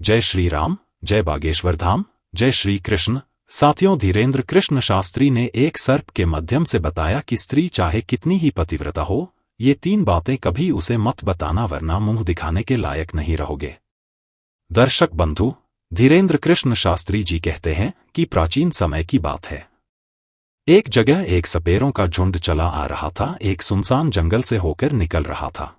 जय श्री राम, जय बागेश्वर धाम, जय श्री कृष्ण। साथियों, धीरेन्द्र कृष्ण शास्त्री ने एक सर्प के माध्यम से बताया कि स्त्री चाहे कितनी ही पतिव्रता हो, ये 3 बातें कभी उसे मत बताना, वरना मुंह दिखाने के लायक नहीं रहोगे। दर्शक बंधु, धीरेन्द्र कृष्ण शास्त्री जी कहते हैं कि प्राचीन समय की बात है। एक जगह एक सपेरों का झुंड चला आ रहा था, एक सुनसान जंगल से होकर निकल रहा था।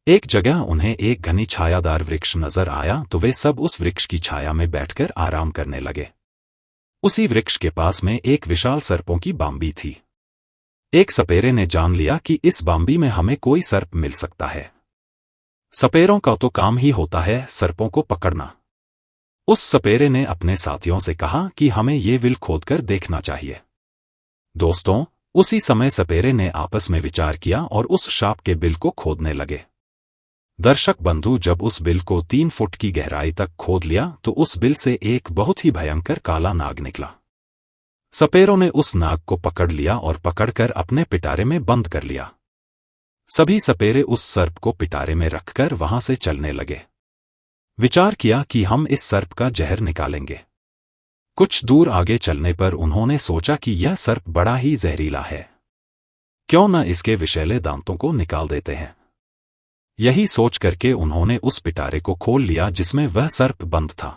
एक जगह उन्हें एक घनी छायादार वृक्ष नजर आया तो वे सब उस वृक्ष की छाया में बैठकर आराम करने लगे। उसी वृक्ष के पास में एक विशाल सर्पों की बांबी थी। एक सपेरे ने जान लिया कि इस बांबी में हमें कोई सर्प मिल सकता है। सपेरों का तो काम ही होता है सर्पों को पकड़ना। उस सपेरे ने अपने साथियों से कहा कि हमें ये बिल खोदकर देखना चाहिए। दोस्तों, उसी समय सपेरे ने आपस में विचार किया और उस सांप के बिल को खोदने लगे। दर्शक बंधु, जब उस बिल को 3 फुट की गहराई तक खोद लिया तो उस बिल से एक बहुत ही भयंकर काला नाग निकला। सपेरों ने उस नाग को पकड़ लिया और पकड़कर अपने पिटारे में बंद कर लिया। सभी सपेरे उस सर्प को पिटारे में रखकर वहां से चलने लगे। विचार किया कि हम इस सर्प का जहर निकालेंगे। कुछ दूर आगे चलने पर उन्होंने सोचा कि यह सर्प बड़ा ही जहरीला है, क्यों न इसके विषैले दांतों को निकाल देते हैं। यही सोच करके उन्होंने उस पिटारे को खोल लिया जिसमें वह सर्प बंद था।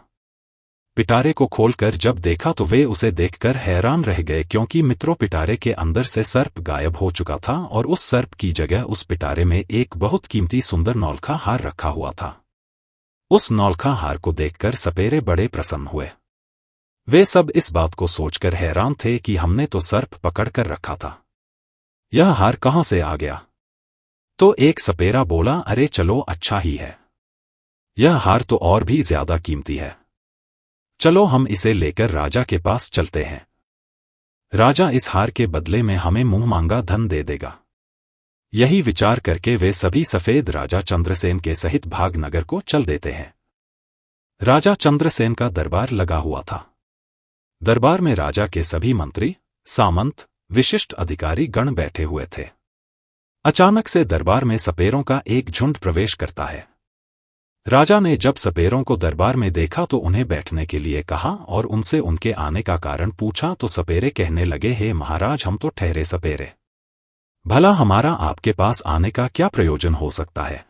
पिटारे को खोलकर जब देखा तो वे उसे देखकर हैरान रह गए, क्योंकि मित्रों, पिटारे के अंदर से सर्प गायब हो चुका था और उस सर्प की जगह उस पिटारे में एक बहुत कीमती सुंदर नौलखा हार रखा हुआ था। उस नौलखा हार को देखकर सपेरे बड़े प्रसन्न हुए। वे सब इस बात को सोचकर हैरान थे कि हमने तो सर्प पकड़ कर रखा था, यह हार कहां से आ गया। तो एक सपेरा बोला, अरे चलो, अच्छा ही है, यह हार तो और भी ज्यादा कीमती है, चलो हम इसे लेकर राजा के पास चलते हैं। राजा इस हार के बदले में हमें मुंह मांगा धन दे देगा। यही विचार करके वे सभी सफेद राजा चंद्रसेन के सहित भागनगर को चल देते हैं। राजा चंद्रसेन का दरबार लगा हुआ था। दरबार में राजा के सभी मंत्री, सामंत, विशिष्ट अधिकारी गण बैठे हुए थे। अचानक से दरबार में सपेरों का एक झुंड प्रवेश करता है। राजा ने जब सपेरों को दरबार में देखा तो उन्हें बैठने के लिए कहा और उनसे उनके आने का कारण पूछा तो सपेरे कहने लगे, हे महाराज, हम तो ठहरे सपेरे, भला हमारा आपके पास आने का क्या प्रयोजन हो सकता है,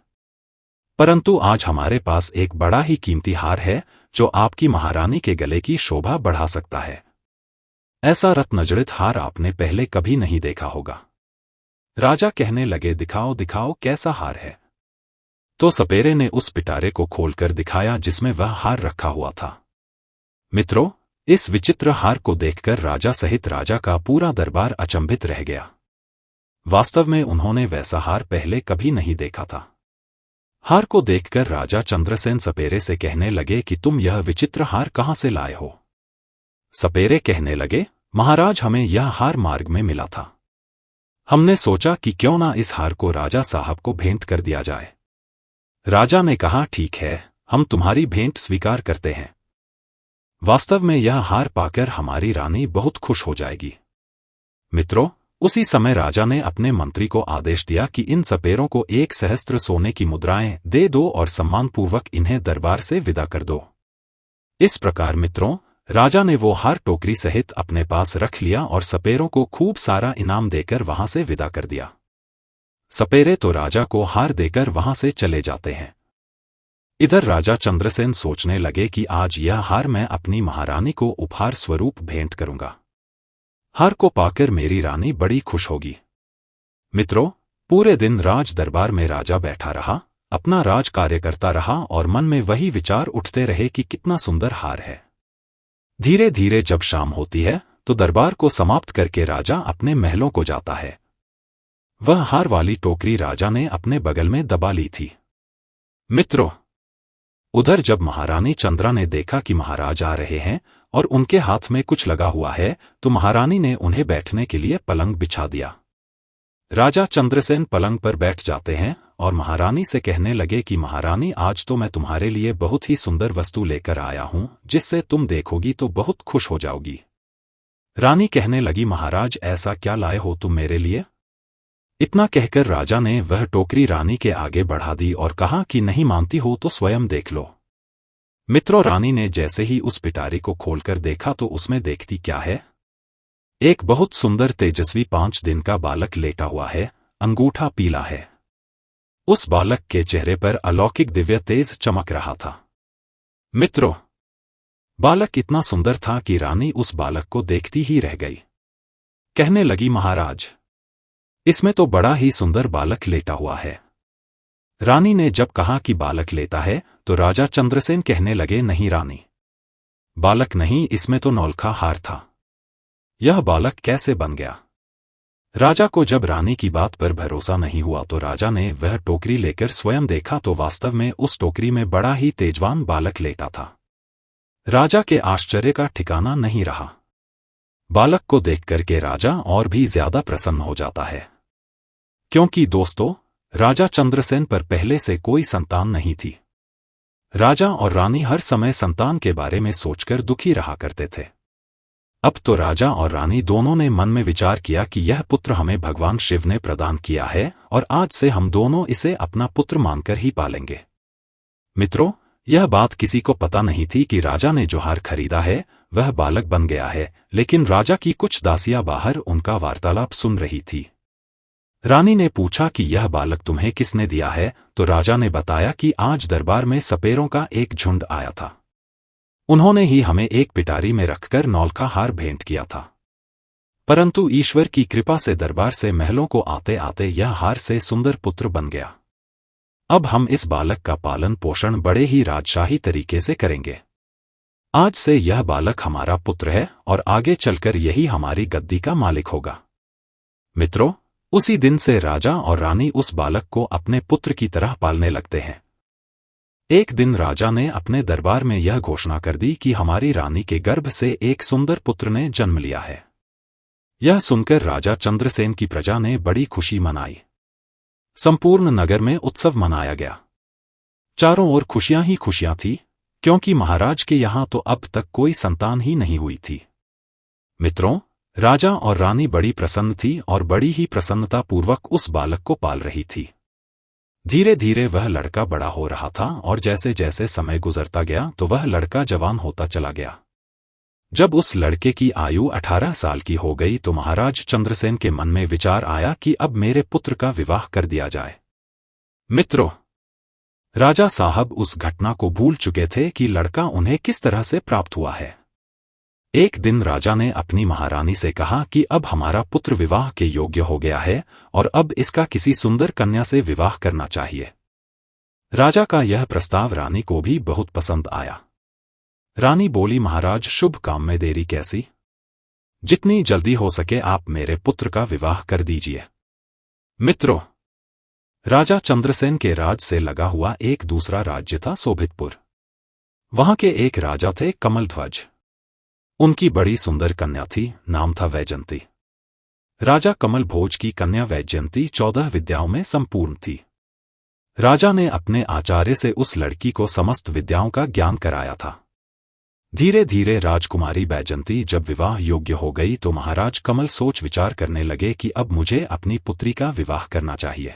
परंतु आज हमारे पास एक बड़ा ही कीमती हार है जो आपकी महारानी के गले की शोभा बढ़ा सकता है। ऐसा रत्नजड़ित हार आपने पहले कभी नहीं देखा होगा। राजा कहने लगे, दिखाओ दिखाओ, कैसा हार है। तो सपेरे ने उस पिटारे को खोलकर दिखाया जिसमें वह हार रखा हुआ था। मित्रों, इस विचित्र हार को देखकर राजा सहित राजा का पूरा दरबार अचंभित रह गया। वास्तव में उन्होंने वैसा हार पहले कभी नहीं देखा था। हार को देखकर राजा चंद्रसेन सपेरे से कहने लगे कि तुम यह विचित्र हार कहां से लाए हो। सपेरे कहने लगे, महाराज, हमें यह हार मार्ग में मिला था। हमने सोचा कि क्यों ना इस हार को राजा साहब को भेंट कर दिया जाए। राजा ने कहा, ठीक है, हम तुम्हारी भेंट स्वीकार करते हैं। वास्तव में यह हार पाकर हमारी रानी बहुत खुश हो जाएगी। मित्रों, उसी समय राजा ने अपने मंत्री को आदेश दिया कि इन सपेरों को 1 सहस्त्र सोने की मुद्राएं दे दो और सम्मानपूर्वक इन्हें दरबार से विदा कर दो। इस प्रकार मित्रों, राजा ने वो हार टोकरी सहित अपने पास रख लिया और सपेरों को खूब सारा इनाम देकर वहां से विदा कर दिया। सपेरे तो राजा को हार देकर वहां से चले जाते हैं। इधर राजा चंद्रसेन सोचने लगे कि आज यह हार मैं अपनी महारानी को उपहार स्वरूप भेंट करूंगा। हार को पाकर मेरी रानी बड़ी खुश होगी। मित्रों, पूरे दिन राज दरबार में राजा बैठा रहा, अपना राज कार्य करता रहा और मन में वही विचार उठते रहे कि कितना सुंदर हार है। धीरे धीरे जब शाम होती है तो दरबार को समाप्त करके राजा अपने महलों को जाता है। वह हार वाली टोकरी राजा ने अपने बगल में दबा ली थी। मित्रों, उधर जब महारानी चंद्रा ने देखा कि महाराज आ रहे हैं और उनके हाथ में कुछ लगा हुआ है तो महारानी ने उन्हें बैठने के लिए पलंग बिछा दिया। राजा चंद्रसेन पलंग पर बैठ जाते हैं और महारानी से कहने लगे कि महारानी, आज तो मैं तुम्हारे लिए बहुत ही सुंदर वस्तु लेकर आया हूं, जिससे तुम देखोगी तो बहुत खुश हो जाओगी। रानी कहने लगी, महाराज, ऐसा क्या लाए हो तुम मेरे लिए। इतना कहकर राजा ने वह टोकरी रानी के आगे बढ़ा दी और कहा कि नहीं मानती हो तो स्वयं देख लो। मित्रों, रानी ने जैसे ही उस पिटारी को खोलकर देखा तो उसमें देखती क्या है? एक बहुत सुंदर तेजस्वी 5 दिन का बालक लेटा हुआ है, अंगूठा पीला है। उस बालक के चेहरे पर अलौकिक दिव्य तेज चमक रहा था। मित्रों, बालक इतना सुंदर था कि रानी उस बालक को देखती ही रह गई। कहने लगी, महाराज, इसमें तो बड़ा ही सुंदर बालक लेटा हुआ है। रानी ने जब कहा कि बालक लेता है तो राजा चंद्रसेन कहने लगे, नहीं रानी, बालक नहीं, इसमें तो नौलखा हार था। यह बालक कैसे बन गया? राजा को जब रानी की बात पर भरोसा नहीं हुआ तो राजा ने वह टोकरी लेकर स्वयं देखा तो वास्तव में उस टोकरी में बड़ा ही तेजवान बालक लेटा था। राजा के आश्चर्य का ठिकाना नहीं रहा। बालक को देखकर के राजा और भी ज्यादा प्रसन्न हो जाता है, क्योंकि दोस्तों, राजा चंद्रसेन पर पहले से कोई संतान नहीं थी। राजा और रानी हर समय संतान के बारे में सोचकर दुखी रहा करते थे। अब तो राजा और रानी दोनों ने मन में विचार किया कि यह पुत्र हमें भगवान शिव ने प्रदान किया है और आज से हम दोनों इसे अपना पुत्र मानकर ही पालेंगे। मित्रों, यह बात किसी को पता नहीं थी कि राजा ने जो हार खरीदा है वह बालक बन गया है, लेकिन राजा की कुछ दासियां बाहर उनका वार्तालाप सुन रही थी। रानी ने पूछा कि यह बालक तुम्हें किसने दिया है, तो राजा ने बताया कि आज दरबार में सपेरों का एक झुंड आया था। उन्होंने ही हमें एक पिटारी में रखकर नौलखा हार भेंट किया था, परंतु ईश्वर की कृपा से दरबार से महलों को आते आते यह हार से सुंदर पुत्र बन गया। अब हम इस बालक का पालन पोषण बड़े ही राजशाही तरीके से करेंगे। आज से यह बालक हमारा पुत्र है और आगे चलकर यही हमारी गद्दी का मालिक होगा। मित्रों, उसी दिन से राजा और रानी उस बालक को अपने पुत्र की तरह पालने लगते हैं। एक दिन राजा ने अपने दरबार में यह घोषणा कर दी कि हमारी रानी के गर्भ से एक सुंदर पुत्र ने जन्म लिया है। यह सुनकर राजा चंद्रसेन की प्रजा ने बड़ी खुशी मनाई। संपूर्ण नगर में उत्सव मनाया गया। चारों ओर खुशियां ही खुशियां थी, क्योंकि महाराज के यहां तो अब तक कोई संतान ही नहीं हुई थी। मित्रों, राजा और रानी बड़ी प्रसन्न थी और बड़ी ही प्रसन्नतापूर्वक उस बालक को पाल रही थी। धीरे धीरे वह लड़का बड़ा हो रहा था और जैसे जैसे समय गुजरता गया तो वह लड़का जवान होता चला गया। जब उस लड़के की आयु 18 साल की हो गई तो महाराज चंद्रसेन के मन में विचार आया कि अब मेरे पुत्र का विवाह कर दिया जाए। मित्रों, राजा साहब उस घटना को भूल चुके थे कि लड़का उन्हें किस तरह से प्राप्त हुआ है। एक दिन राजा ने अपनी महारानी से कहा कि अब हमारा पुत्र विवाह के योग्य हो गया है और अब इसका किसी सुंदर कन्या से विवाह करना चाहिए। राजा का यह प्रस्ताव रानी को भी बहुत पसंद आया। रानी बोली, महाराज, शुभ काम में देरी कैसी? जितनी जल्दी हो सके आप मेरे पुत्र का विवाह कर दीजिए। मित्रों, राजा चंद्रसेन के राज से लगा हुआ एक दूसरा राज्य था शोभितपुर। वहां के एक राजा थे कमलध्वज। उनकी बड़ी सुंदर कन्या थी, नाम था वैजयंती। राजा कमल भोज की कन्या वैजयंती 14 विद्याओं में संपूर्ण थी। राजा ने अपने आचार्य से उस लड़की को समस्त विद्याओं का ज्ञान कराया था। धीरे धीरे राजकुमारी वैजयंती जब विवाह योग्य हो गई तो महाराज कमल सोच विचार करने लगे कि अब मुझे अपनी पुत्री का विवाह करना चाहिए।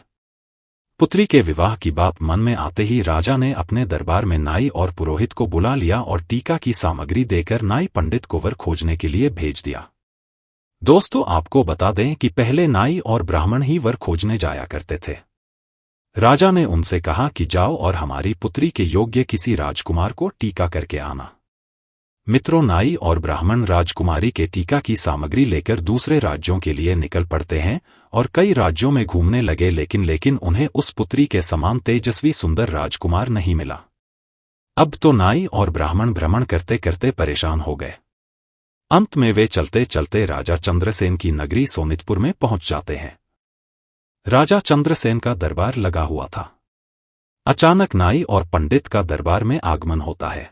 पुत्री के विवाह की बात मन में आते ही राजा ने अपने दरबार में नाई और पुरोहित को बुला लिया और टीका की सामग्री देकर नाई पंडित को वर खोजने के लिए भेज दिया। दोस्तों, आपको बता दें कि पहले नाई और ब्राह्मण ही वर खोजने जाया करते थे। राजा ने उनसे कहा कि जाओ और हमारी पुत्री के योग्य किसी राजकुमार को टीका करके आना। मित्रों, नाई और ब्राह्मण राजकुमारी के टीका की सामग्री लेकर दूसरे राज्यों के लिए निकल पड़ते हैं और कई राज्यों में घूमने लगे, लेकिन उन्हें उस पुत्री के समान तेजस्वी सुंदर राजकुमार नहीं मिला। अब तो नाई और ब्राह्मण भ्रमण करते करते परेशान हो गए। अंत में वे चलते चलते राजा चंद्रसेन की नगरी सोनितपुर में पहुंच जाते हैं। राजा चंद्रसेन का दरबार लगा हुआ था। अचानक नाई और पंडित का दरबार में आगमन होता है।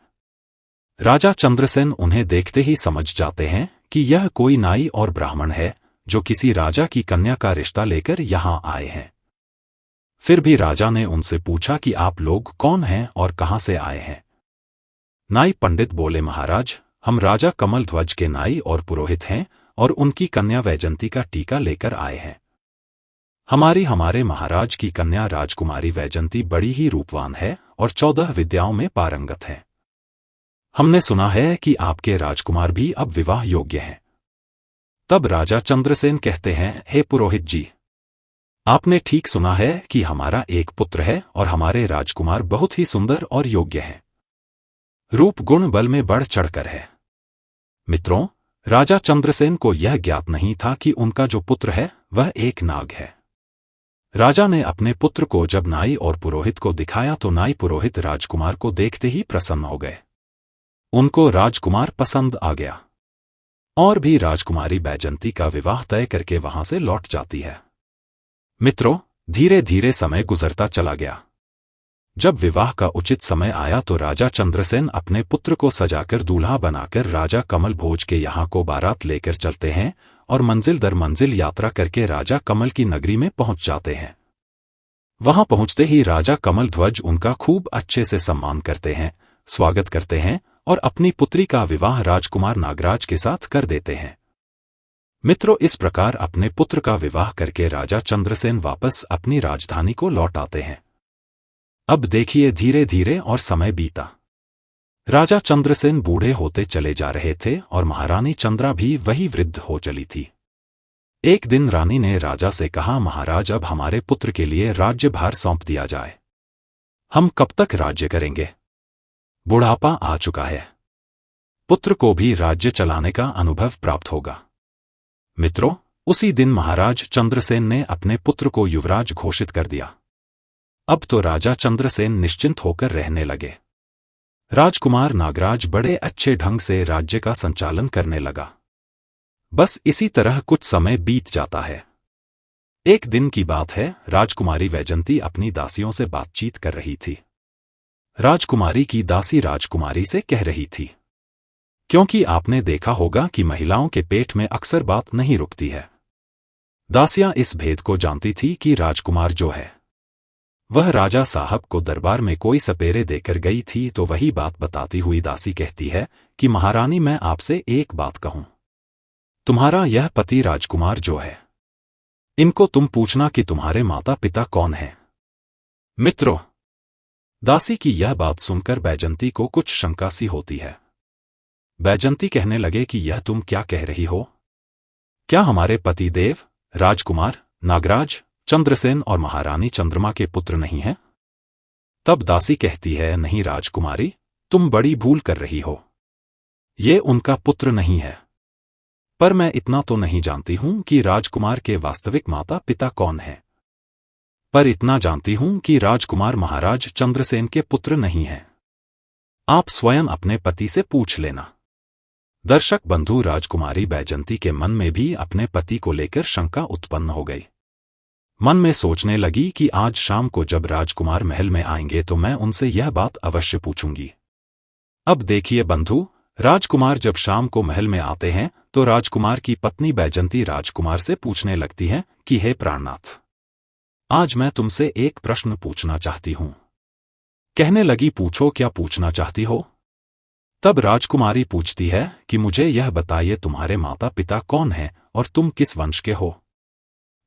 राजा चंद्रसेन उन्हें देखते ही समझ जाते हैं कि यह कोई नाई और ब्राह्मण है जो किसी राजा की कन्या का रिश्ता लेकर यहां आए हैं। फिर भी राजा ने उनसे पूछा कि आप लोग कौन हैं और कहां से आए हैं। नाई पंडित बोले, महाराज, हम राजा कमलध्वज के नाई और पुरोहित हैं और उनकी कन्या वैजयंती का टीका लेकर आए हैं। हमारे महाराज की कन्या राजकुमारी वैजयंती बड़ी ही रूपवान है और 14 विद्याओं में पारंगत है। हमने सुना है कि आपके राजकुमार भी अब विवाह योग्य हैं। तब राजा चंद्रसेन कहते हैं, हे पुरोहित जी, आपने ठीक सुना है कि हमारा एक पुत्र है और हमारे राजकुमार बहुत ही सुंदर और योग्य हैं। रूप गुण बल में बढ़ चढ़कर है। मित्रों, राजा चंद्रसेन को यह ज्ञात नहीं था कि उनका जो पुत्र है वह एक नाग है। राजा ने अपने पुत्र को जब नाई और पुरोहित को दिखाया तो नाई पुरोहित राजकुमार को देखते ही प्रसन्न हो गए। उनको राजकुमार पसंद आ गया और भी राजकुमारी बैजंती का विवाह तय करके वहां से लौट जाती है। मित्रों, धीरे धीरे समय गुजरता चला गया। जब विवाह का उचित समय आया तो राजा चंद्रसेन अपने पुत्र को सजाकर दूल्हा बनाकर राजा कमल भोज के यहाँ को बारात लेकर चलते हैं और मंजिल दर मंजिल यात्रा करके राजा कमल की नगरी में पहुंच जाते हैं। वहां पहुंचते ही राजा कमल ध्वज उनका खूब अच्छे से सम्मान करते हैं, स्वागत करते हैं और अपनी पुत्री का विवाह राजकुमार नागराज के साथ कर देते हैं। मित्रों, इस प्रकार अपने पुत्र का विवाह करके राजा चंद्रसेन वापस अपनी राजधानी को लौट आते हैं। अब देखिए, धीरे धीरे और समय बीता। राजा चंद्रसेन बूढ़े होते चले जा रहे थे और महारानी चंद्रा भी वही वृद्ध हो चली थी। एक दिन रानी ने राजा से कहा, महाराज, अब हमारे पुत्र के लिए राज्यभार सौंप दिया जाए। हम कब तक राज्य करेंगे? बुढ़ापा आ चुका है। पुत्र को भी राज्य चलाने का अनुभव प्राप्त होगा। मित्रों, उसी दिन महाराज चंद्रसेन ने अपने पुत्र को युवराज घोषित कर दिया। अब तो राजा चंद्रसेन निश्चिंत होकर रहने लगे। राजकुमार नागराज बड़े अच्छे ढंग से राज्य का संचालन करने लगा। बस इसी तरह कुछ समय बीत जाता है। एक दिन की बात है, राजकुमारी वैजंती अपनी दासियों से बातचीत कर रही थी। राजकुमारी की दासी राजकुमारी से कह रही थी, क्योंकि आपने देखा होगा कि महिलाओं के पेट में अक्सर बात नहीं रुकती है। दासियां इस भेद को जानती थी कि राजकुमार जो है वह राजा साहब को दरबार में कोई सपेरे देकर गई थी, तो वही बात बताती हुई दासी कहती है कि महारानी, मैं आपसे एक बात कहूं। तुम्हारा यह पति राजकुमार जो है, इनको तुम पूछना कि तुम्हारे माता पिता कौन हैं। मित्रों, दासी की यह बात सुनकर बैजंती को कुछ शंका सी होती है। बैजंती कहने लगे कि यह तुम क्या कह रही हो? क्या हमारे पति देव राजकुमार नागराज चंद्रसेन और महारानी चंद्रमा के पुत्र नहीं हैं? तब दासी कहती है, नहीं राजकुमारी, तुम बड़ी भूल कर रही हो। ये उनका पुत्र नहीं है। पर मैं इतना तो नहीं जानती हूं कि राजकुमार के वास्तविक माता पिता कौन हैं। पर इतना जानती हूं कि राजकुमार महाराज चंद्रसेन के पुत्र नहीं हैं। आप स्वयं अपने पति से पूछ लेना। दर्शक बंधु, राजकुमारी बैजंती के मन में भी अपने पति को लेकर शंका उत्पन्न हो गई। मन में सोचने लगी कि आज शाम को जब राजकुमार महल में आएंगे तो मैं उनसे यह बात अवश्य पूछूंगी। अब देखिए बंधु, राजकुमार जब शाम को महल में आते हैं तो राजकुमार की पत्नी बैजंती राजकुमार से पूछने लगती है कि हे प्राणनाथ, आज मैं तुमसे एक प्रश्न पूछना चाहती हूं। कहने लगी, पूछो, क्या पूछना चाहती हो? तब राजकुमारी पूछती है कि मुझे यह बताइए, तुम्हारे माता पिता कौन हैं और तुम किस वंश के हो?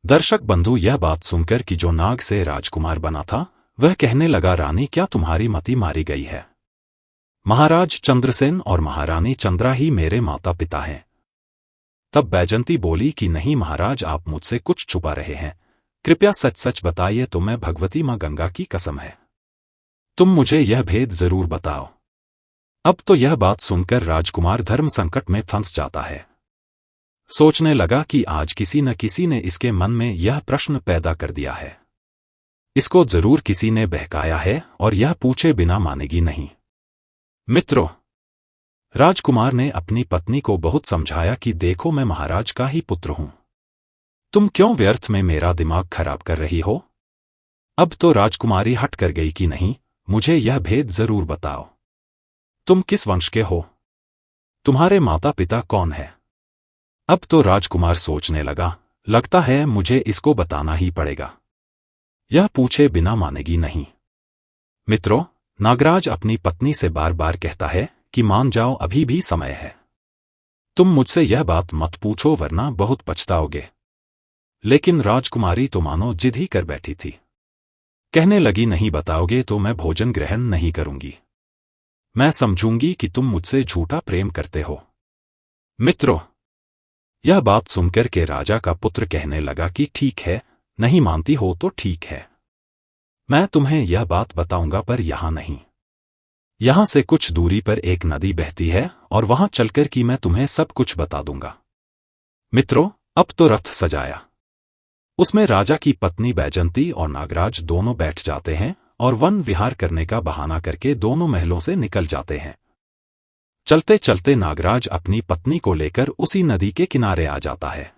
दर्शक बंधु, यह बात सुनकर कि जो नाग से राजकुमार बना था वह कहने लगा, रानी, क्या तुम्हारी मति मारी गई है? महाराज चंद्रसेन और महारानी चंद्रा ही मेरे माता पिता हैं। तब बैजंती बोली कि नहीं महाराज, आप मुझसे कुछ छुपा रहे हैं। कृपया सच सच बताइए, तो मैं भगवती मां गंगा की कसम है, तुम मुझे यह भेद जरूर बताओ। अब तो यह बात सुनकर राजकुमार धर्म संकट में फंस जाता है। सोचने लगा कि आज किसी न किसी ने इसके मन में यह प्रश्न पैदा कर दिया है। इसको जरूर किसी ने बहकाया है और यह पूछे बिना मानेगी नहीं। मित्रों, राजकुमार ने अपनी पत्नी को बहुत समझाया कि देखो, मैं महाराज का ही पुत्र हूं। तुम क्यों व्यर्थ में मेरा दिमाग खराब कर रही हो? अब तो राजकुमारी हट कर गई कि नहीं, मुझे यह भेद जरूर बताओ। तुम किस वंश के हो? तुम्हारे माता पिता कौन है? अब तो राजकुमार सोचने लगा, लगता है मुझे इसको बताना ही पड़ेगा। यह पूछे बिना मानेगी नहीं। मित्रों, नागराज अपनी पत्नी से बार बार कहता है कि मान जाओ, अभी भी समय है। तुम मुझसे यह बात मत पूछो वरना बहुत पछताओगे। लेकिन राजकुमारी तो मानो जिद ही कर बैठी थी। कहने लगी, नहीं बताओगे तो मैं भोजन ग्रहण नहीं करूंगी। मैं समझूंगी कि तुम मुझसे झूठा प्रेम करते हो। मित्रों, यह बात सुनकर के राजा का पुत्र कहने लगा कि ठीक है, नहीं मानती हो तो ठीक है, मैं तुम्हें यह बात बताऊंगा, पर यहां नहीं। यहां से कुछ दूरी पर एक नदी बहती है और वहां चलकर कि मैं तुम्हें सब कुछ बता दूंगा। मित्रों, अब तो रथ सजाया। उसमें राजा की पत्नी बैजंती और नागराज दोनों बैठ जाते हैं और वन विहार करने का बहाना करके दोनों महलों से निकल जाते हैं। चलते चलते नागराज अपनी पत्नी को लेकर उसी नदी के किनारे आ जाता है।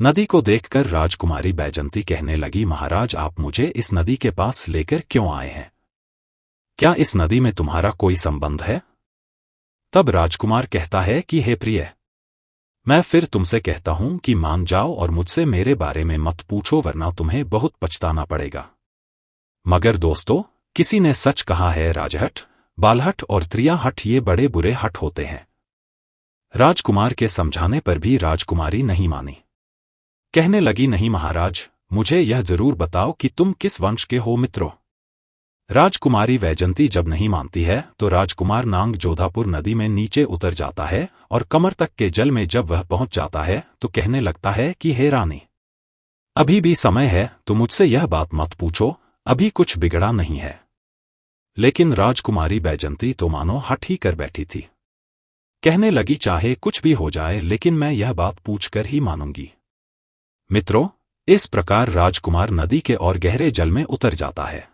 नदी को देखकर राजकुमारी बैजंती कहने लगी, महाराज, आप मुझे इस नदी के पास लेकर क्यों आए हैं? क्या इस नदी में तुम्हारा कोई संबंध है? तब राजकुमार कहता है कि हे प्रिय, मैं फिर तुमसे कहता हूं कि मान जाओ और मुझसे मेरे बारे में मत पूछो, वरना तुम्हें बहुत पछताना पड़ेगा। मगर दोस्तों, किसी ने सच कहा है, राजहट, बालहट और त्रियाहट ये बड़े बुरे हट होते हैं। राजकुमार के समझाने पर भी राजकुमारी नहीं मानी। कहने लगी, नहीं महाराज, मुझे यह जरूर बताओ कि तुम किस वंश के हो। मित्रों, राजकुमारी वैजंती जब नहीं मानती है तो राजकुमार नांग जोधापुर नदी में नीचे उतर जाता है और कमर तक के जल में जब वह पहुंच जाता है तो कहने लगता है कि हे रानी, अभी भी समय है, तो मुझसे यह बात मत पूछो, अभी कुछ बिगड़ा नहीं है। लेकिन राजकुमारी बैजंती तो मानो हट ही कर बैठी थी। कहने लगी, चाहे कुछ भी हो जाए, लेकिन मैं यह बात पूछकर ही मानूंगी। मित्रों, इस प्रकार राजकुमार नदी के और गहरे जल में उतर जाता है।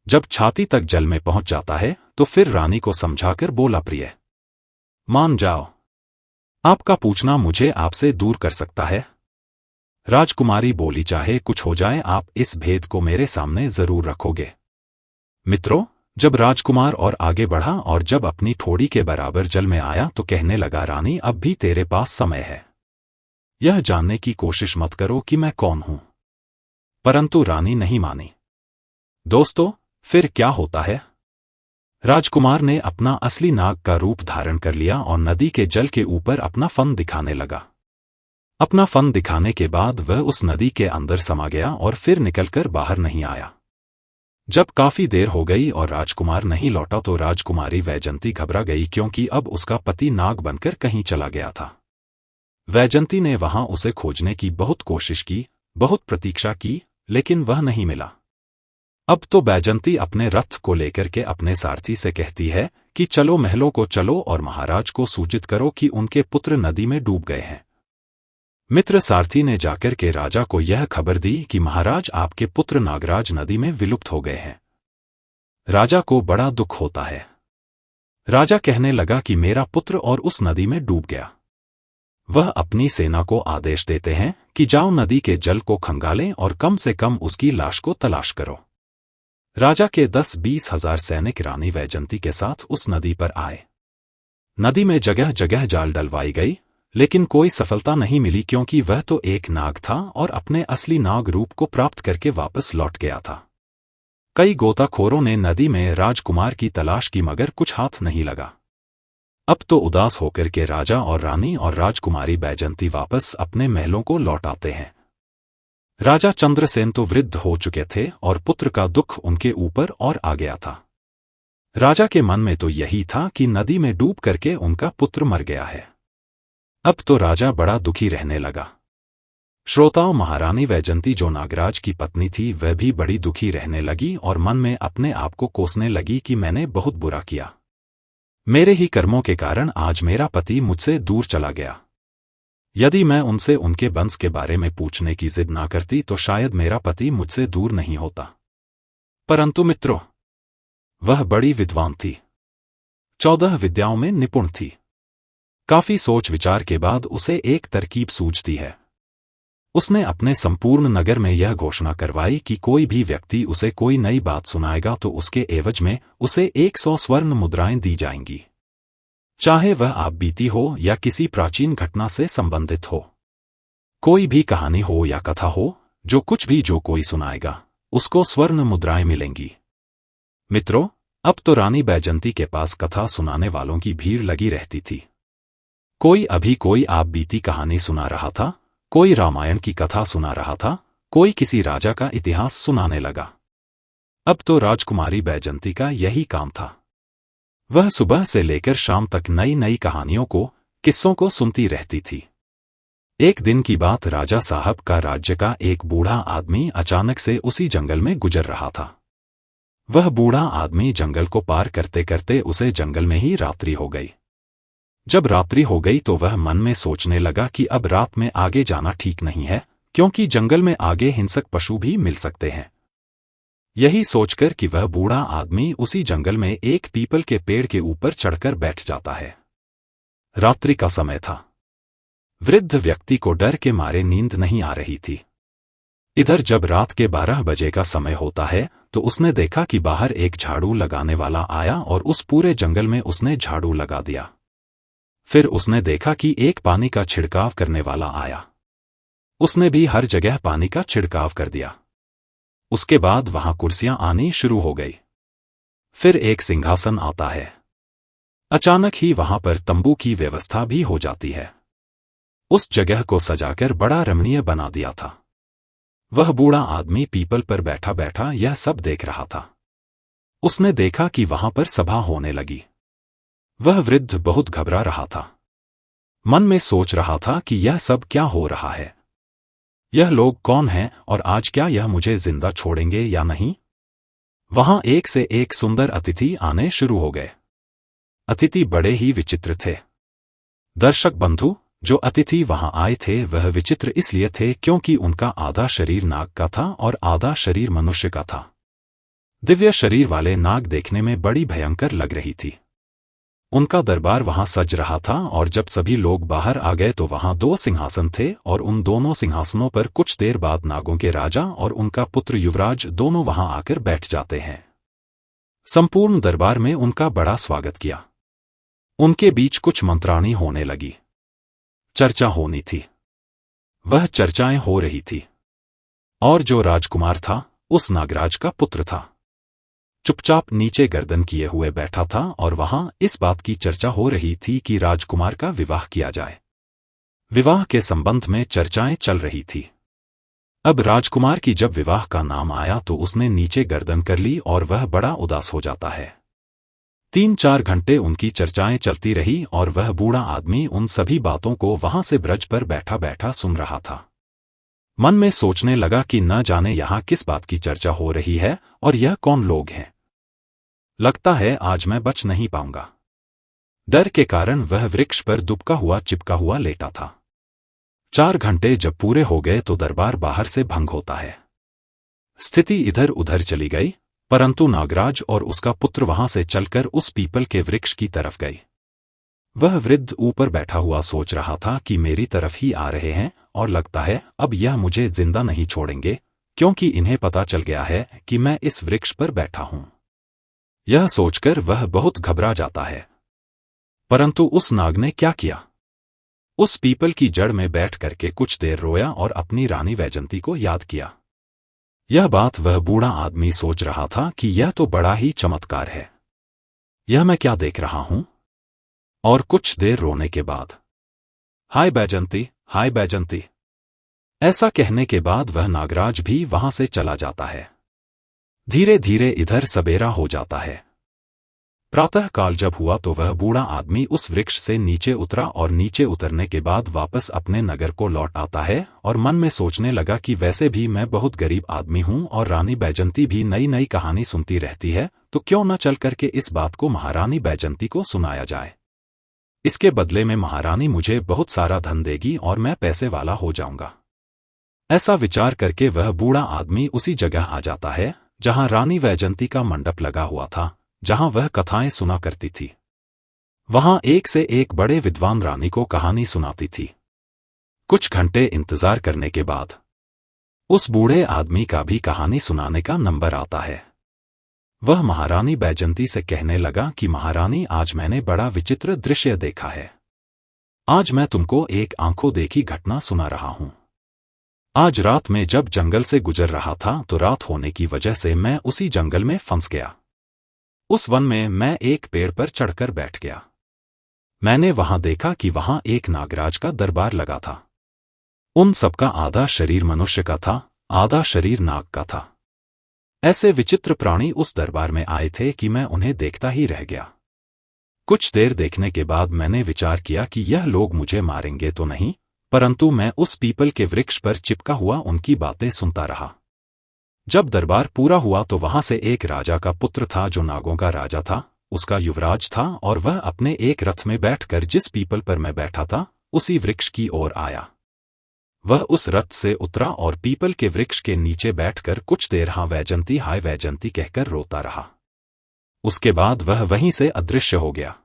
जब छाती तक जल में पहुंच जाता है तो फिर रानी को समझाकर बोला, प्रिय, मान जाओ, आपका पूछना मुझे आपसे दूर कर सकता है। राजकुमारी बोली, चाहे कुछ हो जाए, आप इस भेद को मेरे सामने जरूर रखोगे। मित्रों, जब राजकुमार और आगे बढ़ा और जब अपनी ठोड़ी के बराबर जल में आया तो कहने लगा, रानी, अब भी तेरे पास समय है, यह जानने की कोशिश मत करो कि मैं कौन हूं। परंतु रानी नहीं मानी। दोस्तों, फिर क्या होता है? राजकुमार ने अपना असली नाग का रूप धारण कर लिया और नदी के जल के ऊपर अपना फन दिखाने लगा। अपना फन दिखाने के बाद वह उस नदी के अंदर समा गया और फिर निकलकर बाहर नहीं आया। जब काफी देर हो गई और राजकुमार नहीं लौटा तो राजकुमारी वैजंती घबरा गई, क्योंकि अब उसका पति नाग बनकर कहीं चला गया था। वैजंती ने वहां उसे खोजने की बहुत कोशिश की, बहुत प्रतीक्षा की, लेकिन वह नहीं मिला। अब तो बैजंती अपने रथ को लेकर के अपने सारथी से कहती है कि चलो, महलों को चलो और महाराज को सूचित करो कि उनके पुत्र नदी में डूब गए हैं। मित्र सारथी ने जाकर के राजा को यह खबर दी कि महाराज, आपके पुत्र नागराज नदी में विलुप्त हो गए हैं। राजा को बड़ा दुख होता है। राजा कहने लगा कि मेरा पुत्र और उस नदी में डूब गया। वह अपनी सेना को आदेश देते हैं कि जाओ, नदी के जल को खंगालें और कम से कम उसकी लाश को तलाश करो। राजा के 10-20 हजार सैनिक रानी वैजंती के साथ उस नदी पर आए। नदी में जगह जगह जाल डलवाई गई, लेकिन कोई सफलता नहीं मिली, क्योंकि वह तो एक नाग था और अपने असली नाग रूप को प्राप्त करके वापस लौट गया था। कई गोताखोरों ने नदी में राजकुमार की तलाश की, मगर कुछ हाथ नहीं लगा। अब तो उदास होकर के राजा और रानी और राजकुमारी बैजंती वापस अपने महलों को लौट आते हैं। राजा चंद्रसेन तो वृद्ध हो चुके थे और पुत्र का दुख उनके ऊपर और आ गया था। राजा के मन में तो यही था कि नदी में डूब करके उनका पुत्र मर गया है। अब तो राजा बड़ा दुखी रहने लगा। श्रोताओं, महारानी वैजंती जो नागराज की पत्नी थी, वह भी बड़ी दुखी रहने लगी और मन में अपने आप को कोसने लगी कि मैंने बहुत बुरा किया। मेरे ही कर्मों के कारण आज मेरा पति मुझसे दूर चला गया। यदि मैं उनसे उनके वंश के बारे में पूछने की जिद ना करती तो शायद मेरा पति मुझसे दूर नहीं होता। परंतु मित्रों, वह बड़ी विद्वान थी, 14 विद्याओं में निपुण थी। काफी सोच विचार के बाद उसे एक तरकीब सूझती है। उसने अपने संपूर्ण नगर में यह घोषणा करवाई कि कोई भी व्यक्ति उसे कोई नई बात सुनाएगा तो उसके एवज में उसे 100 स्वर्ण मुद्राएं दी जाएंगी, चाहे वह आप बीती हो या किसी प्राचीन घटना से संबंधित हो। कोई भी कहानी हो या कथा हो, जो कुछ भी जो कोई सुनाएगा उसको स्वर्ण मुद्राएं मिलेंगी। मित्रों, अब तो रानी बैजंती के पास कथा सुनाने वालों की भीड़ लगी रहती थी। कोई अभी कोई आप बीती कहानी सुना रहा था, कोई रामायण की कथा सुना रहा था, कोई किसी राजा का इतिहास सुनाने लगा। अब तो राजकुमारी बैजंती का यही काम था। वह सुबह से लेकर शाम तक नई नई कहानियों को, किस्सों को सुनती रहती थी। एक दिन की बात, राजा साहब का राज्य का एक बूढ़ा आदमी अचानक से उसी जंगल में गुजर रहा था। वह बूढ़ा आदमी जंगल को पार करते करते उसे जंगल में ही रात्रि हो गई। जब रात्रि हो गई तो वह मन में सोचने लगा कि अब रात में आगे जाना ठीक नहीं है, क्योंकि जंगल में आगे हिंसक पशु भी मिल सकते हैं। यही सोचकर कि वह बूढ़ा आदमी उसी जंगल में एक पीपल के पेड़ के ऊपर चढ़कर बैठ जाता है। रात्रि का समय था। वृद्ध व्यक्ति को डर के मारे नींद नहीं आ रही थी। इधर जब रात के 12 बजे का समय होता है तो उसने देखा कि बाहर एक झाड़ू लगाने वाला आया और उस पूरे जंगल में उसने झाड़ू लगा दिया। फिर उसने देखा कि एक पानी का छिड़काव करने वाला आया। उसने भी हर जगह पानी का छिड़काव कर दिया। उसके बाद वहां कुर्सियां आनी शुरू हो गई। फिर एक सिंहासन आता है। अचानक ही वहां पर तंबू की व्यवस्था भी हो जाती है। उस जगह को सजाकर बड़ा रमणीय बना दिया था। वह बूढ़ा आदमी पीपल पर बैठा बैठा यह सब देख रहा था। उसने देखा कि वहां पर सभा होने लगी। वह वृद्ध बहुत घबरा रहा था। मन में सोच रहा था कि यह सब क्या हो रहा है। यह लोग कौन हैं और आज क्या यह मुझे जिंदा छोड़ेंगे या नहीं। वहां एक से एक सुंदर अतिथि आने शुरू हो गए। अतिथि बड़े ही विचित्र थे। दर्शक बंधु, जो अतिथि वहां आए थे वह विचित्र इसलिए थे क्योंकि उनका आधा शरीर नाग का था और आधा शरीर मनुष्य का था। दिव्य शरीर वाले नाग देखने में बड़ी भयंकर लग रही थी। उनका दरबार वहां सज रहा था और जब सभी लोग बाहर आ गए तो वहां 2 सिंहासन थे और उन दोनों सिंहासनों पर कुछ देर बाद नागों के राजा और उनका पुत्र युवराज दोनों वहां आकर बैठ जाते हैं। संपूर्ण दरबार में उनका बड़ा स्वागत किया। उनके बीच कुछ मंत्राणी होने लगी। चर्चा होनी थी। वह चर्चाएं हो रही थी। और जो राजकुमार था उस नागराज का पुत्र था। चुपचाप नीचे गर्दन किए हुए बैठा था और वहां इस बात की चर्चा हो रही थी कि राजकुमार का विवाह किया जाए। विवाह के संबंध में चर्चाएं चल रही थी। अब राजकुमार की जब विवाह का नाम आया तो उसने नीचे गर्दन कर ली और वह बड़ा उदास हो जाता है। 3-4 घंटे उनकी चर्चाएं चलती रही और वह बूढ़ा आदमी उन सभी बातों को वहां से ब्रज पर बैठा बैठा सुन रहा था। मन में सोचने लगा कि न जाने यहां किस बात की चर्चा हो रही है और यह कौन लोग हैं। लगता है आज मैं बच नहीं पाऊंगा। डर के कारण वह वृक्ष पर दुबका चिपका हुआ लेटा था। 4 घंटे जब पूरे हो गए तो दरबार बाहर से भंग होता है। स्थिति इधर उधर चली गई, परंतु नागराज और उसका पुत्र वहां से चलकर उस पीपल के वृक्ष की तरफ गई। वह वृद्ध ऊपर बैठा हुआ सोच रहा था कि मेरी तरफ ही आ रहे हैं और लगता है अब यह मुझे जिंदा नहीं छोड़ेंगे, क्योंकि इन्हें पता चल गया है कि मैं इस वृक्ष पर बैठा हूं। यह सोचकर वह बहुत घबरा जाता है। परंतु उस नाग ने क्या किया? उस पीपल की जड़ में बैठ करके कुछ देर रोया और अपनी रानी वैजंती को याद किया। यह बात वह बूढ़ा आदमी सोच रहा था कि यह तो बड़ा ही चमत्कार है। यह मैं क्या देख रहा हूं? और कुछ देर रोने के बाद, हाय बैजंती, हाय बैजंती, ऐसा कहने के बाद वह नागराज भी वहां से चला जाता है। धीरे धीरे इधर सबेरा हो जाता है। प्रातः काल जब हुआ तो वह बूढ़ा आदमी उस वृक्ष से नीचे उतरा और नीचे उतरने के बाद वापस अपने नगर को लौट आता है और मन में सोचने लगा कि वैसे भी मैं बहुत गरीब आदमी हूं और रानी बैजंती भी नई नई कहानी सुनती रहती है, तो क्यों न चल करके इस बात को महारानी बैजंती को सुनाया जाए। इसके बदले में महारानी मुझे बहुत सारा धन देगी और मैं पैसे वाला हो जाऊंगा। ऐसा विचार करके वह बूढ़ा आदमी उसी जगह आ जाता है जहां रानी वैजंती का मंडप लगा हुआ था, जहां वह कथाएं सुना करती थी। वहां एक से एक बड़े विद्वान रानी को कहानी सुनाती थी। कुछ घंटे इंतजार करने के बाद उस बूढ़े आदमी का भी कहानी सुनाने का नंबर आता है। वह महारानी बैजंती से कहने लगा कि महारानी, आज मैंने बड़ा विचित्र दृश्य देखा है। आज मैं तुमको एक आंखों देखी घटना सुना रहा हूं। आज रात में जब जंगल से गुजर रहा था तो रात होने की वजह से मैं उसी जंगल में फंस गया। उस वन में मैं एक पेड़ पर चढ़कर बैठ गया। मैंने वहां देखा कि वहां एक नागराज का दरबार लगा था। उन सबका आधा शरीर मनुष्य का था, आधा शरीर नाग का था। ऐसे विचित्र प्राणी उस दरबार में आए थे कि मैं उन्हें देखता ही रह गया। कुछ देर देखने के बाद मैंने विचार किया कि यह लोग मुझे मारेंगे तो नहीं, परंतु मैं उस पीपल के वृक्ष पर चिपका हुआ उनकी बातें सुनता रहा। जब दरबार पूरा हुआ तो वहां से एक राजा का पुत्र था जो नागों का राजा था, उसका युवराज था, और वह अपने एक रथ में बैठकर जिस पीपल पर मैं बैठा था उसी वृक्ष की ओर आया। वह उस रथ से उतरा और पीपल के वृक्ष के नीचे बैठकर कुछ देर हाय वैजंती कहकर रोता रहा। उसके बाद वह वहीं से अदृश्य हो गया।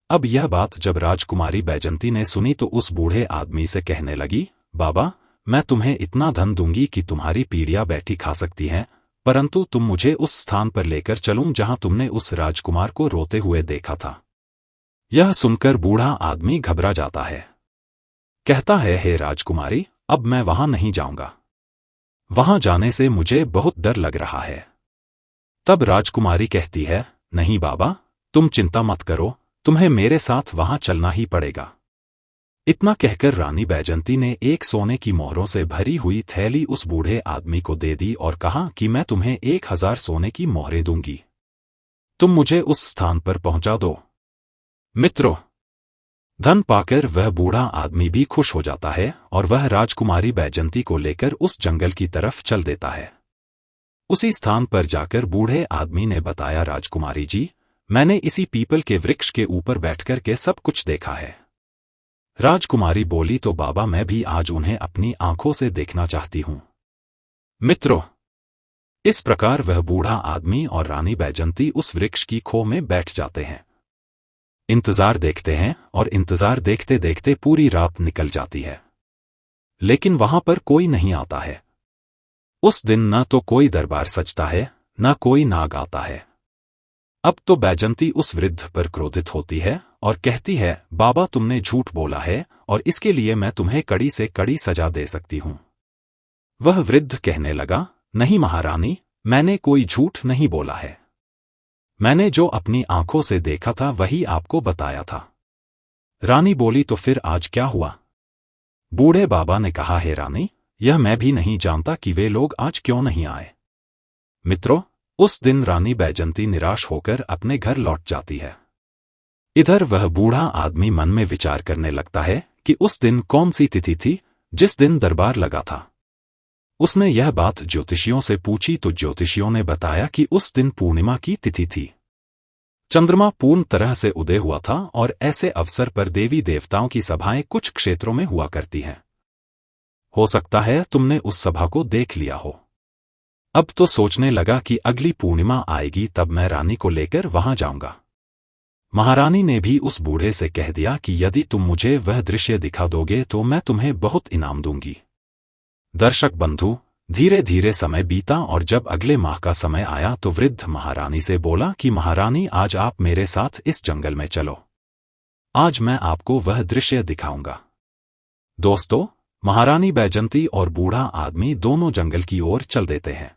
अब यह बात जब राजकुमारी बैजंती ने सुनी तो उस बूढ़े आदमी से कहने लगी, बाबा, मैं तुम्हें इतना धन दूंगी कि तुम्हारी पीढ़ियां बैठी खा सकती हैं, परंतु तुम मुझे उस स्थान पर लेकर चलूं जहां तुमने उस राजकुमार को रोते हुए देखा था। यह सुनकर बूढ़ा आदमी घबरा जाता है। कहता है, हे राजकुमारी, अब मैं वहां नहीं जाऊंगा। वहां जाने से मुझे बहुत डर लग रहा है। तब राजकुमारी कहती है, नहीं बाबा, तुम चिंता मत करो, तुम्हें मेरे साथ वहां चलना ही पड़ेगा। इतना कहकर रानी बैजंती ने एक सोने की मोहरों से भरी हुई थैली उस बूढ़े आदमी को दे दी और कहा कि मैं तुम्हें 1000 सोने की मोहरें दूंगी, तुम मुझे उस स्थान पर पहुंचा दो। मित्रों, धन पाकर वह बूढ़ा आदमी भी खुश हो जाता है और वह राजकुमारी बैजंती को लेकर उस जंगल की तरफ चल देता है। उसी स्थान पर जाकर बूढ़े आदमी ने बताया, राजकुमारी जी, मैंने इसी पीपल के वृक्ष के ऊपर बैठकर के सब कुछ देखा है। राजकुमारी बोली, तो बाबा, मैं भी आज उन्हें अपनी आंखों से देखना चाहती हूं। मित्रों, इस प्रकार वह बूढ़ा आदमी और रानी बैजंती उस वृक्ष की खो में बैठ जाते हैं। इंतजार देखते हैं और इंतजार देखते देखते पूरी रात निकल जाती है, लेकिन वहां पर कोई नहीं आता है। उस दिन न तो कोई दरबार सजता है, न कोई नाग आता है। अब तो बैजंती उस वृद्ध पर क्रोधित होती है और कहती है, बाबा, तुमने झूठ बोला है और इसके लिए मैं तुम्हें कड़ी से कड़ी सजा दे सकती हूं। वह वृद्ध कहने लगा, नहीं महारानी, मैंने कोई झूठ नहीं बोला है। मैंने जो अपनी आंखों से देखा था वही आपको बताया था। रानी बोली, तो फिर आज क्या हुआ? बूढ़े बाबा ने कहा, हे रानी, यह मैं भी नहीं जानता कि वे लोग आज क्यों नहीं आए। मित्रों, उस दिन रानी बैजंती निराश होकर अपने घर लौट जाती है। इधर वह बूढ़ा आदमी मन में विचार करने लगता है कि उस दिन कौन सी तिथि थी जिस दिन दरबार लगा था। उसने यह बात ज्योतिषियों से पूछी तो ज्योतिषियों ने बताया कि उस दिन पूर्णिमा की तिथि थी। चंद्रमा पूर्ण तरह से उदय हुआ था और ऐसे अवसर पर देवी देवताओं की सभाएं कुछ क्षेत्रों में हुआ करती हैं। हो सकता है तुमने उस सभा को देख लिया हो। अब तो सोचने लगा कि अगली पूर्णिमा आएगी तब मैं रानी को लेकर वहां जाऊंगा। महारानी ने भी उस बूढ़े से कह दिया कि यदि तुम मुझे वह दृश्य दिखा दोगे तो मैं तुम्हें बहुत इनाम दूंगी। दर्शक बंधु, धीरे धीरे समय बीता और जब अगले माह का समय आया तो वृद्ध महारानी से बोला कि महारानी, आज आप मेरे साथ इस जंगल में चलो। आज मैं आपको वह दृश्य दिखाऊंगा। दोस्तों, महारानी बैजंती और बूढ़ा आदमी दोनों जंगल की ओर चल देते हैं।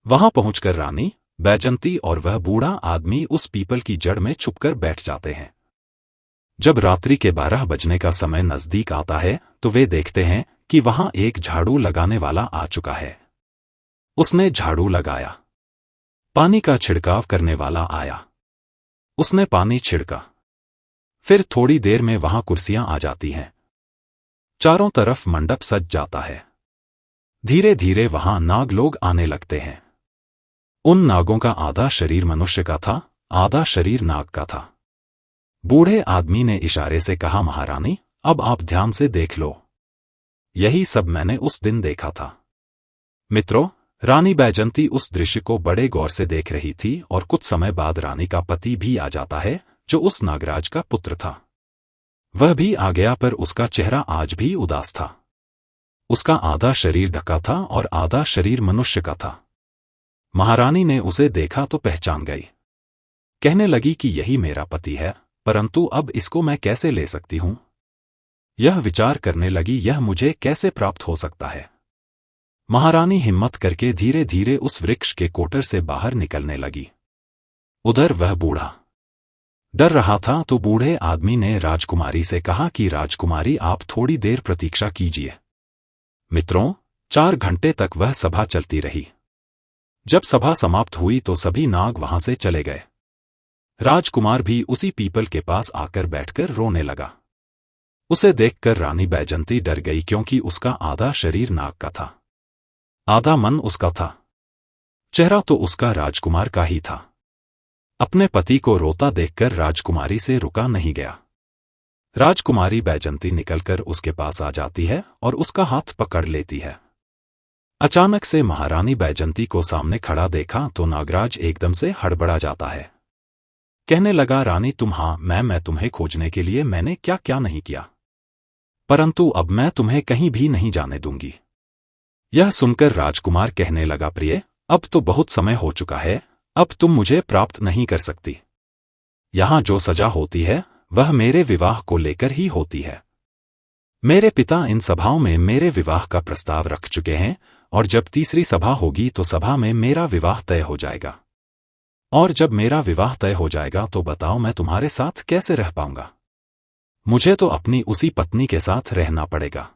वहां पहुंचकर रानी बैजंती और वह बूढ़ा आदमी उस पीपल की जड़ में छुपकर बैठ जाते हैं। जब रात्रि के 12 बजने का समय नजदीक आता है तो वे देखते हैं कि वहां एक झाड़ू लगाने वाला आ चुका है। उसने झाड़ू लगाया। पानी का छिड़काव करने वाला आया। उसने पानी छिड़का। फिर थोड़ी देर में वहां कुर्सियां आ जाती हैं। चारों तरफ मंडप सज जाता है। धीरे धीरे वहां नाग लोग आने लगते हैं। उन नागों का आधा शरीर मनुष्य का था, आधा शरीर नाग का था। बूढ़े आदमी ने इशारे से कहा, महारानी, अब आप ध्यान से देख लो। यही सब मैंने उस दिन देखा था। मित्रों, रानी बैजंती उस दृश्य को बड़े गौर से देख रही थी और कुछ समय बाद रानी का पति भी आ जाता है जो उस नागराज का पुत्र था। वह भी आ गया पर उसका चेहरा आज भी उदास था। उसका आधा शरीर ढका था और आधा शरीर मनुष्य का था। महारानी ने उसे देखा तो पहचान गई। कहने लगी कि यही मेरा पति है, परंतु अब इसको मैं कैसे ले सकती हूं? यह विचार करने लगी, यह मुझे कैसे प्राप्त हो सकता है? महारानी हिम्मत करके धीरे धीरे उस वृक्ष के कोटर से बाहर निकलने लगी। उधर वह बूढ़ा डर रहा था तो बूढ़े आदमी ने राजकुमारी से कहा कि राजकुमारी, आप थोड़ी देर प्रतीक्षा कीजिए। मित्रों, 4 घंटे तक वह सभा चलती रही। जब सभा समाप्त हुई तो सभी नाग वहां से चले गए। राजकुमार भी उसी पीपल के पास आकर बैठकर रोने लगा। उसे देखकर रानी बैजंती डर गई क्योंकि उसका आधा शरीर नाग का था, आधा मन उसका था। चेहरा तो उसका राजकुमार का ही था। अपने पति को रोता देखकर राजकुमारी से रुका नहीं गया। राजकुमारी बैजंती निकलकर उसके पास आ जाती है और उसका हाथ पकड़ लेती है। अचानक से महारानी बैजंती को सामने खड़ा देखा तो नागराज एकदम से हड़बड़ा जाता है। कहने लगा, रानी तुम हाँ, मैं तुम्हें खोजने के लिए मैंने क्या क्या नहीं किया, परंतु अब मैं तुम्हें कहीं भी नहीं जाने दूंगी। यह सुनकर राजकुमार कहने लगा, प्रिय, अब तो बहुत समय हो चुका है, अब तुम मुझे प्राप्त नहीं कर सकती। यहां जो सजा होती है वह मेरे विवाह को लेकर ही होती है। मेरे पिता इन सभाओं में मेरे विवाह का प्रस्ताव रख चुके हैं और जब तीसरी सभा होगी तो सभा में मेरा विवाह तय हो जाएगा। और जब मेरा विवाह तय हो जाएगा तो बताओ मैं तुम्हारे साथ कैसे रह पाऊंगा। मुझे तो अपनी उसी पत्नी के साथ रहना पड़ेगा।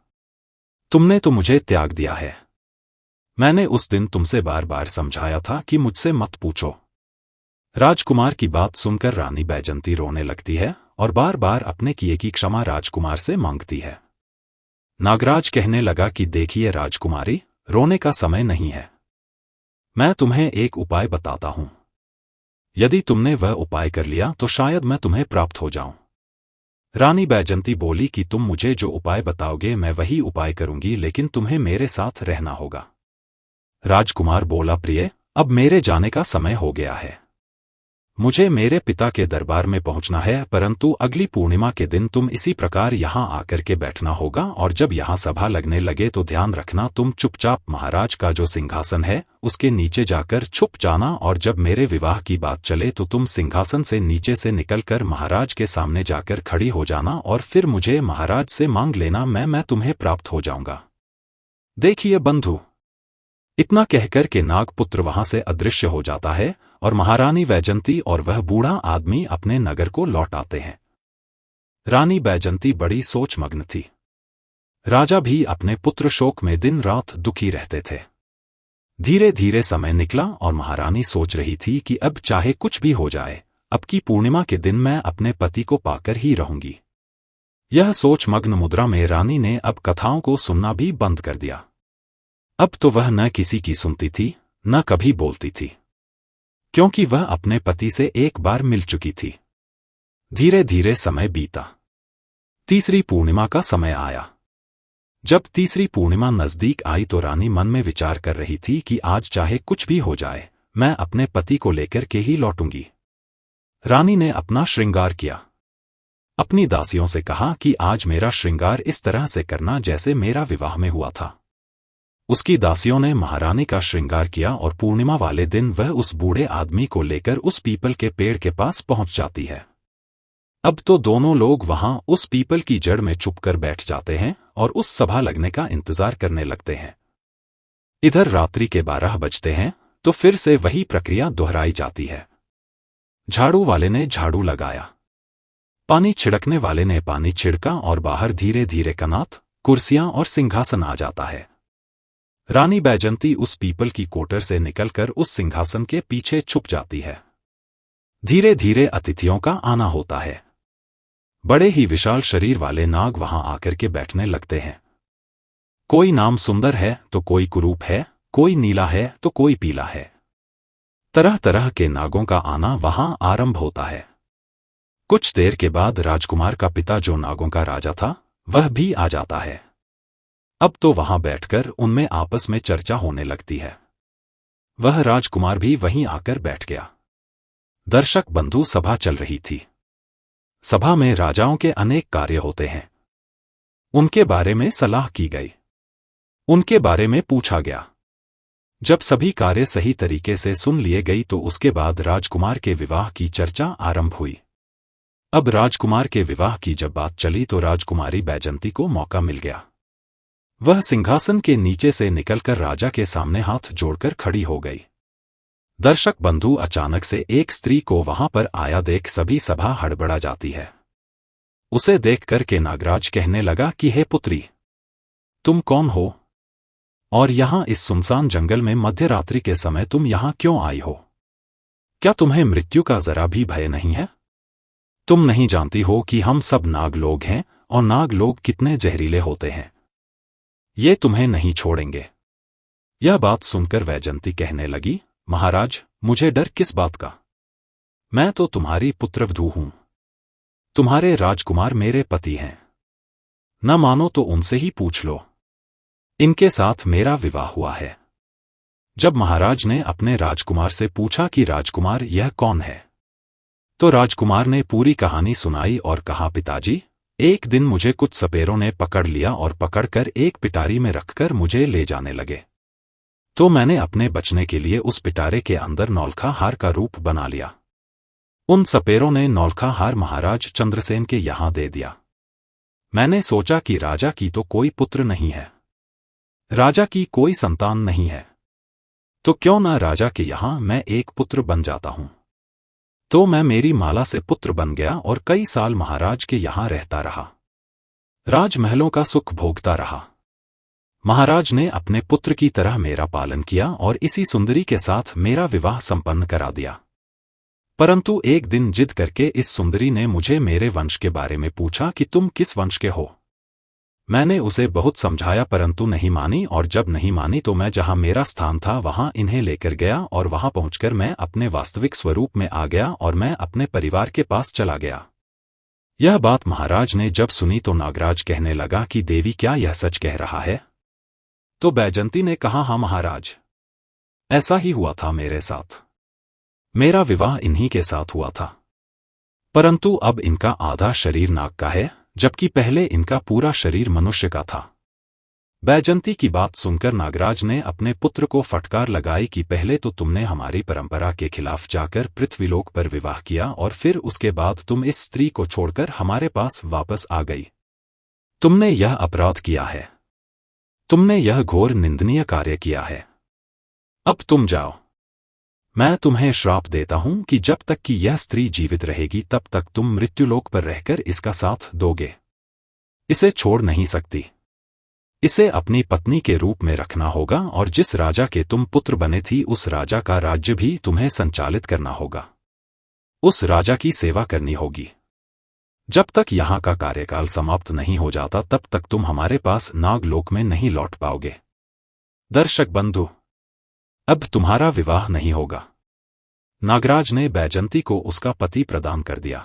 तुमने तो मुझे त्याग दिया है। मैंने उस दिन तुमसे बार बार समझाया था कि मुझसे मत पूछो। राजकुमार की बात सुनकर रानी बैजंती रोने लगती है और बार बार अपने किए की क्षमा राजकुमार से मांगती है। नागराज कहने लगा कि देखिए राजकुमारी, रोने का समय नहीं है। मैं तुम्हें एक उपाय बताता हूं। यदि तुमने वह उपाय कर लिया तो शायद मैं तुम्हें प्राप्त हो जाऊं। रानी बैजंती बोली कि तुम मुझे जो उपाय बताओगे मैं वही उपाय करूंगी, लेकिन तुम्हें मेरे साथ रहना होगा। राजकुमार बोला, प्रिय, अब मेरे जाने का समय हो गया है। मुझे मेरे पिता के दरबार में पहुंचना है, परंतु अगली पूर्णिमा के दिन तुम इसी प्रकार यहां आकर के बैठना होगा और जब यहां सभा लगने लगे तो ध्यान रखना तुम चुपचाप महाराज का जो सिंहासन है उसके नीचे जाकर छुप जाना और जब मेरे विवाह की बात चले तो तुम सिंहासन से नीचे से निकलकर महाराज के सामने जाकर खड़ी हो जाना और फिर मुझे महाराज से मांग लेना, मैं तुम्हें प्राप्त हो जाऊंगा। देखिए बंधु, इतना कहकर के नागपुत्र वहां से अदृश्य हो जाता है और महारानी बैजंती और वह बूढ़ा आदमी अपने नगर को लौट आते हैं। रानी बैजंती बड़ी सोचमग्न थी। राजा भी अपने पुत्र शोक में दिन रात दुखी रहते थे। धीरे धीरे समय निकला और महारानी सोच रही थी कि अब चाहे कुछ भी हो जाए, अब की पूर्णिमा के दिन मैं अपने पति को पाकर ही रहूंगी। यह सोचमग्न मुद्रा में रानी ने अब कथाओं को सुनना भी बंद कर दिया। अब तो वह न किसी की सुनती थी, न कभी बोलती थी, क्योंकि वह अपने पति से एक बार मिल चुकी थी। धीरे धीरे समय बीता। तीसरी पूर्णिमा का समय आया। जब तीसरी पूर्णिमा नजदीक आई तो रानी मन में विचार कर रही थी कि आज चाहे कुछ भी हो जाए, मैं अपने पति को लेकर के ही लौटूंगी। रानी ने अपना श्रृंगार किया। अपनी दासियों से कहा कि आज मेरा श्रृंगार इस तरह से करना जैसे मेरा विवाह में हुआ था। उसकी दासियों ने महारानी का श्रृंगार किया और पूर्णिमा वाले दिन वह उस बूढ़े आदमी को लेकर उस पीपल के पेड़ के पास पहुंच जाती है। अब तो दोनों लोग वहां उस पीपल की जड़ में छुपकर बैठ जाते हैं और उस सभा लगने का इंतजार करने लगते हैं। इधर रात्रि के 12 बजते हैं तो फिर से वही प्रक्रिया दोहराई जाती है। झाड़ू वाले ने झाड़ू लगाया, पानी छिड़कने वाले ने पानी छिड़का और बाहर धीरे धीरे कनात, कुर्सियां और सिंहासन आ जाता है। रानी बैजंती उस पीपल की कोटर से निकलकर उस सिंहासन के पीछे छुप जाती है। धीरे धीरे अतिथियों का आना होता है। बड़े ही विशाल शरीर वाले नाग वहां आकर के बैठने लगते हैं। कोई नाम सुंदर है तो कोई कुरूप है, कोई नीला है तो कोई पीला है। तरह तरह के नागों का आना वहां आरंभ होता है। कुछ देर के बाद राजकुमार का पिता जो नागों का राजा था वह भी आ जाता है। अब तो वहां बैठकर उनमें आपस में चर्चा होने लगती है। वह राजकुमार भी वहीं आकर बैठ गया। दर्शक बंधु, सभा चल रही थी। सभा में राजाओं के अनेक कार्य होते हैं। उनके बारे में सलाह की गई, उनके बारे में पूछा गया। जब सभी कार्य सही तरीके से सुन लिए गई तो उसके बाद राजकुमार के विवाह की चर्चा आरंभ हुई। अब राजकुमार के विवाह की जब बात चली तो राजकुमारी बैजंती को मौका मिल गया। वह सिंहासन के नीचे से निकलकर राजा के सामने हाथ जोड़कर खड़ी हो गई। दर्शक बंधु, अचानक से एक स्त्री को वहां पर आया देख सभी सभा हड़बड़ा जाती है। उसे देखकर के नागराज कहने लगा कि हे पुत्री, तुम कौन हो और यहां इस सुनसान जंगल में मध्यरात्रि के समय तुम यहां क्यों आई हो? क्या तुम्हें मृत्यु का जरा भी भय नहीं है? तुम नहीं जानती हो कि हम सब नाग लोग हैं और नाग लोग कितने जहरीले होते हैं। ये तुम्हें नहीं छोड़ेंगे। यह बात सुनकर वैजयंती कहने लगी, महाराज, मुझे डर किस बात का? मैं तो तुम्हारी पुत्रवधू हूं। तुम्हारे राजकुमार मेरे पति हैं। न मानो तो उनसे ही पूछ लो। इनके साथ मेरा विवाह हुआ है। जब महाराज ने अपने राजकुमार से पूछा कि राजकुमार यह कौन है, तो राजकुमार ने पूरी कहानी सुनाई और कहा, पिताजी, एक दिन मुझे कुछ सपेरों ने पकड़ लिया और पकड़कर एक पिटारी में रखकर मुझे ले जाने लगे। तो मैंने अपने बचने के लिए उस पिटारे के अंदर नौलखा हार का रूप बना लिया। उन सपेरों ने नौलखा हार महाराज चंद्रसेन के यहां दे दिया। मैंने सोचा कि राजा की तो कोई पुत्र नहीं है, राजा की कोई संतान नहीं है, तो क्यों न राजा के यहां मैं एक पुत्र बन जाता हूं। तो मैं मेरी माला से पुत्र बन गया और कई साल महाराज के यहां रहता रहा। राजमहलों का सुख भोगता रहा। महाराज ने अपने पुत्र की तरह मेरा पालन किया और इसी सुंदरी के साथ मेरा विवाह संपन्न करा दिया। परंतु एक दिन जिद करके इस सुंदरी ने मुझे मेरे वंश के बारे में पूछा कि तुम किस वंश के हो। मैंने उसे बहुत समझाया परंतु नहीं मानी, और जब नहीं मानी तो मैं जहां मेरा स्थान था वहां इन्हें लेकर गया और वहां पहुंचकर मैं अपने वास्तविक स्वरूप में आ गया और मैं अपने परिवार के पास चला गया। यह बात महाराज ने जब सुनी तो नागराज कहने लगा कि देवी, क्या यह सच कह रहा है? तो बैजंती ने कहा, हाँ महाराज, ऐसा ही हुआ था मेरे साथ। मेरा विवाह इन्हीं के साथ हुआ था, परंतु अब इनका आधा शरीर नाग का है, जबकि पहले इनका पूरा शरीर मनुष्य का था। बैजंती की बात सुनकर नागराज ने अपने पुत्र को फटकार लगाई कि पहले तो तुमने हमारी परंपरा के खिलाफ जाकर पृथ्वीलोक पर विवाह किया और फिर उसके बाद तुम इस स्त्री को छोड़कर हमारे पास वापस आ गई। तुमने यह अपराध किया है। तुमने यह घोर निंदनीय कार्य किया है। अब तुम जाओ। मैं तुम्हें श्राप देता हूं कि जब तक कि यह स्त्री जीवित रहेगी तब तक तुम मृत्युलोक पर रहकर इसका साथ दोगे। इसे छोड़ नहीं सकती। इसे अपनी पत्नी के रूप में रखना होगा और जिस राजा के तुम पुत्र बने थी उस राजा का राज्य भी तुम्हें संचालित करना होगा। उस राजा की सेवा करनी होगी। जब तक यहां का कार्यकाल समाप्त नहीं हो जाता तब तक तुम हमारे पास नागलोक में नहीं लौट पाओगे। दर्शक बंधु, अब तुम्हारा विवाह नहीं होगा। नागराज ने बैजंती को उसका पति प्रदान कर दिया।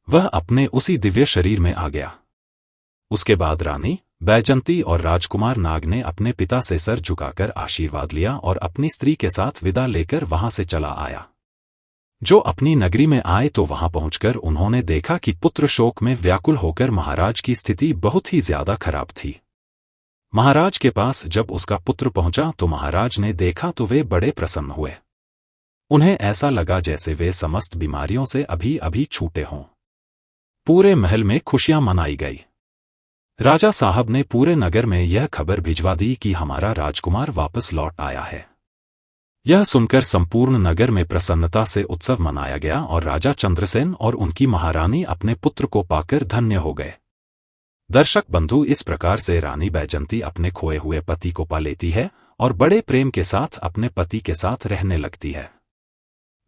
वह अपने उसी दिव्य शरीर में आ गया। उसके बाद रानी, बैजंती और राजकुमार नाग ने अपने पिता से सर झुकाकर आशीर्वाद लिया और अपनी स्त्री के साथ विदा लेकर वहां से चला आया। जो अपनी नगरी में आए तो वहां पहुंचकर उन्होंने देखा कि पुत्र शोक में व्याकुल होकर महाराज की स्थिति बहुत ही ज्यादा खराब थी। महाराज के पास जब उसका पुत्र पहुंचा तो महाराज ने देखा तो वे बड़े प्रसन्न हुए। उन्हें ऐसा लगा जैसे वे समस्त बीमारियों से अभी अभी छूटे हों। पूरे महल में खुशियां मनाई गई। राजा साहब ने पूरे नगर में यह खबर भिजवा दी कि हमारा राजकुमार वापस लौट आया है। यह सुनकर संपूर्ण नगर में प्रसन्नता से उत्सव मनाया गया और राजा चंद्रसेन और उनकी महारानी अपने पुत्र को पाकर धन्य हो गए। दर्शक बंधु, इस प्रकार से रानी बैजंती अपने खोए हुए पति को पा लेती है और बड़े प्रेम के साथ अपने पति के साथ रहने लगती है।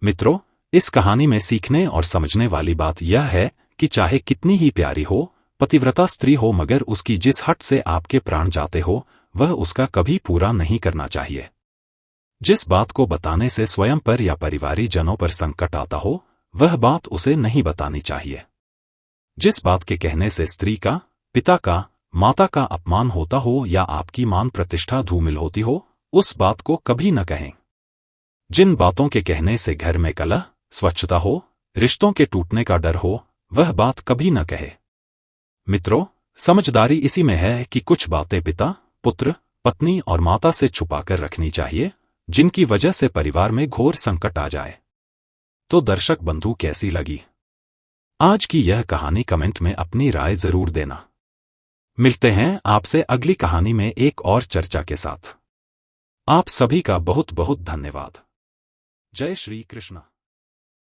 मित्रों, इस कहानी में सीखने और समझने वाली बात यह है कि चाहे कितनी ही प्यारी हो, पतिव्रता स्त्री हो, मगर उसकी जिस हट से आपके प्राण जाते हो वह उसका कभी पूरा नहीं करना चाहिए। जिस बात को बताने से स्वयं पर या परिवारी जनों पर संकट आता हो वह बात उसे नहीं बतानी चाहिए। जिस बात के कहने से स्त्री का, पिता का, माता का अपमान होता हो या आपकी मान प्रतिष्ठा धूमिल होती हो, उस बात को कभी न कहें। जिन बातों के कहने से घर में कलह, स्वच्छता हो, रिश्तों के टूटने का डर हो, वह बात कभी न कहे। मित्रों, समझदारी इसी में है कि कुछ बातें पिता, पुत्र, पत्नी और माता से छुपाकर रखनी चाहिए, जिनकी वजह से परिवार में घोर संकट आ जाए। तो दर्शक बंधु, कैसी लगी आज की यह कहानी? कमेंट में अपनी राय जरूर देना। मिलते हैं आपसे अगली कहानी में एक और चर्चा के साथ। आप सभी का बहुत बहुत धन्यवाद। जय श्री कृष्ण।